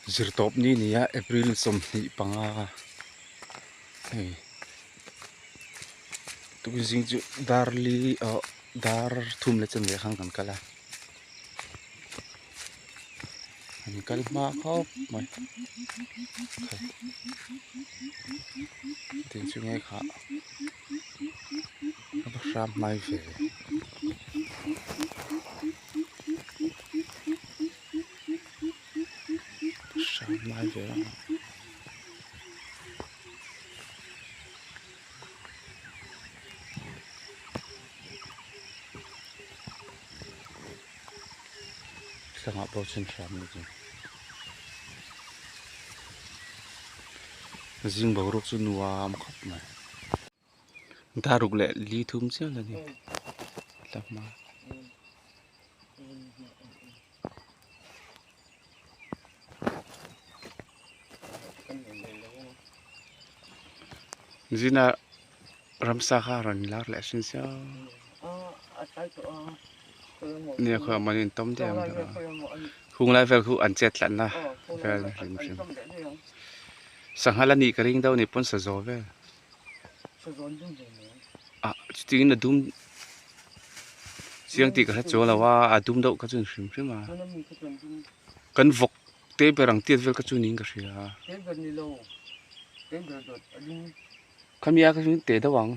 zirtop ni nia April som ni panga hey tu jing chu darli dar thum le chen ve khang kan kala an kal ma khop mai tin chu ngai kha ba ram mai ve ram mai ve sanga po chen ram ni jing bo ruk chu nuam khop mai daruk le li thum che la ni lama zina ramsa kha ran lar le sin sia nia kha manin tom te am da hung lai vel khu an chet lan na vel rim rim sanghala ni ka ring daw ni pon sa zo vel ting na dum siang ti ka cho la wa adum daw ka chun rim rim ma kan vok te berang tiet vel ka chu ning ka ria khamia ka chu te da wang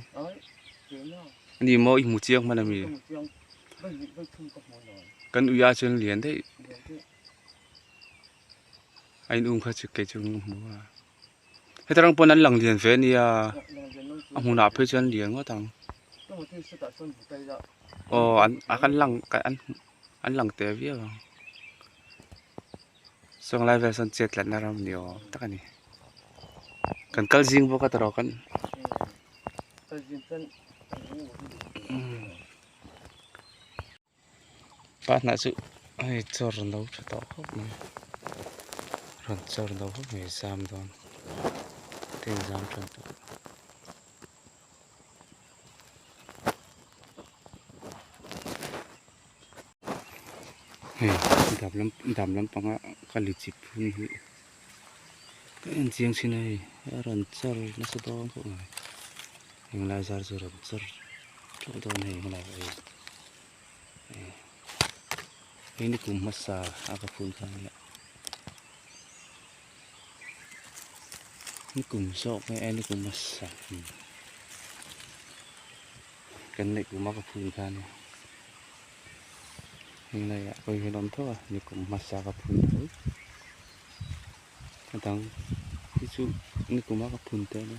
ni mo i mu chiang mana mi kan uya chen lian dei ain kha chi ke chung mu wa hetarang pon an lang lian ve ni a amuna phe chen lian wa tang akan lang ka an lang te via song lai ve son chet lan na ram nio takani kan kal jing bo ka taro kan pa na chu ai chor no to khop mai ran chor no khop mai sam don ten jam chan to dam lam panga kali chip ni hi kan chiang sinai ran chor na sa don ko mai hing lai zar chu ran chor chu don hing lai ini kum masa aga pun kan ya ini kum sok ini kum masa kan này kum aga pun kan ini lah ya koi hinom tho ini kum masa aga pun thôi kadang itu ini kum aga pun te na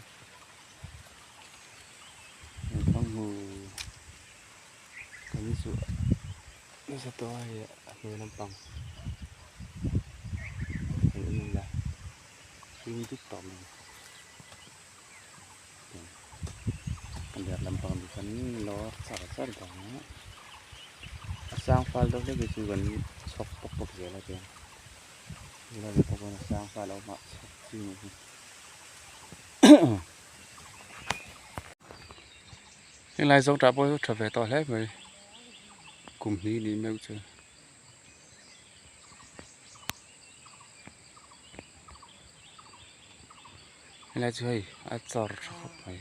bang hu kan itu ini satu ya người Lampang ini lah ini tu tom kan lihat Lampang di kan lo sar dong sang fal đâu đấy cái gần sọc bọc gì là tiền là người ta còn sang fal đâu mà gì nhưng lại giống trả bôi trở về tỏi hết rồi cùng đi mèo chơi lại chơi chor khóc mày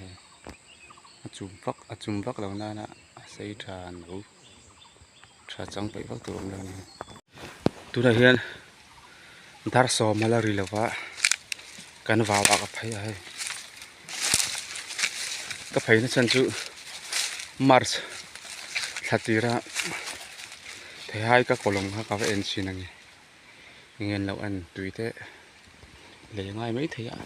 chum vắc lâu na nè xây trà nấu trà trắng bảy vắc tuồng đâu nè tu đây hiền thar so malari lova kan vào ka phai ai ka phai na chan chu March thatira thế hai các kolong ha ka en sin ang nghen lâu ăn tùy thế lấy ngay mấy thế ạ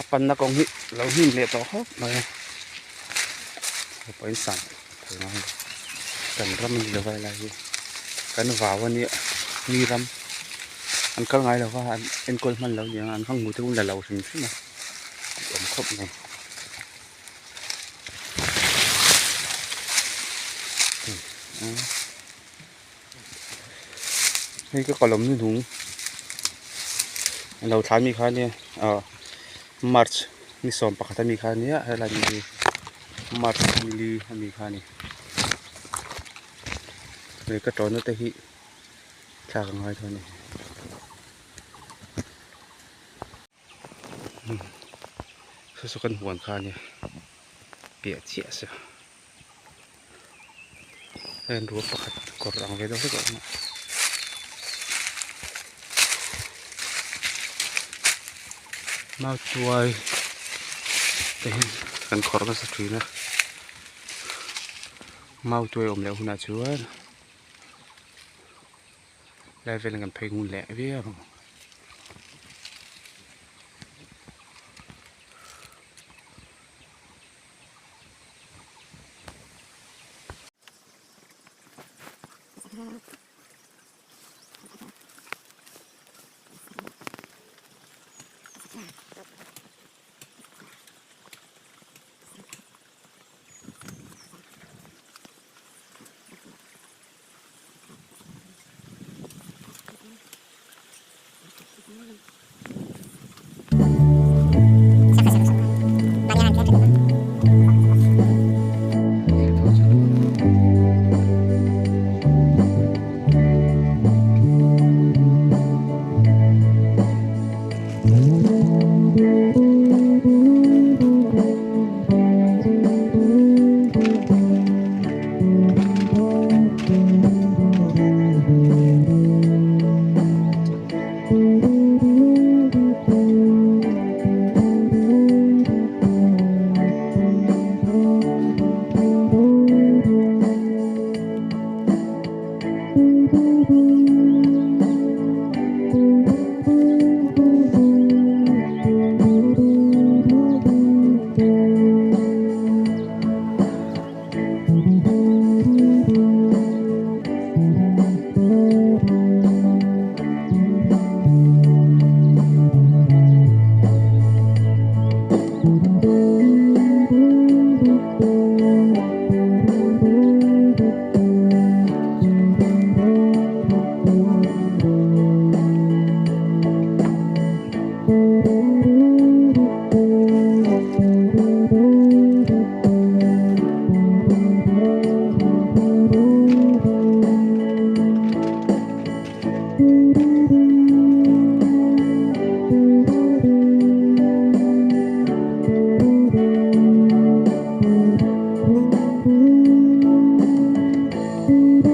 pan na kong hi lâu hin le to hop này phải sẵn thấy nó cần ram đi là vậy là gì cần vào anh ni ram anh có ngay làว่าanh coiมันlâu nhiều anh không ngủ thì là lâu sinh chứ mà ổn khóc nàyนี่ก็กระลมนี่ถุงเราทานมีค่าเนี่ยMarch นี่สอมปากถ้ามีค่านี้อะไรมี March มีค่านี่เลยก็ตอนนั้นแต่ที่ cha còn hơi thôi này số con huồn kha nhỉ bịa chia sẻ lên rúa pakat korang về đó các bạn mau chuối thế cần korang sa truy na mau chuối om leo huna chuan level ngam phei ngun lẹ với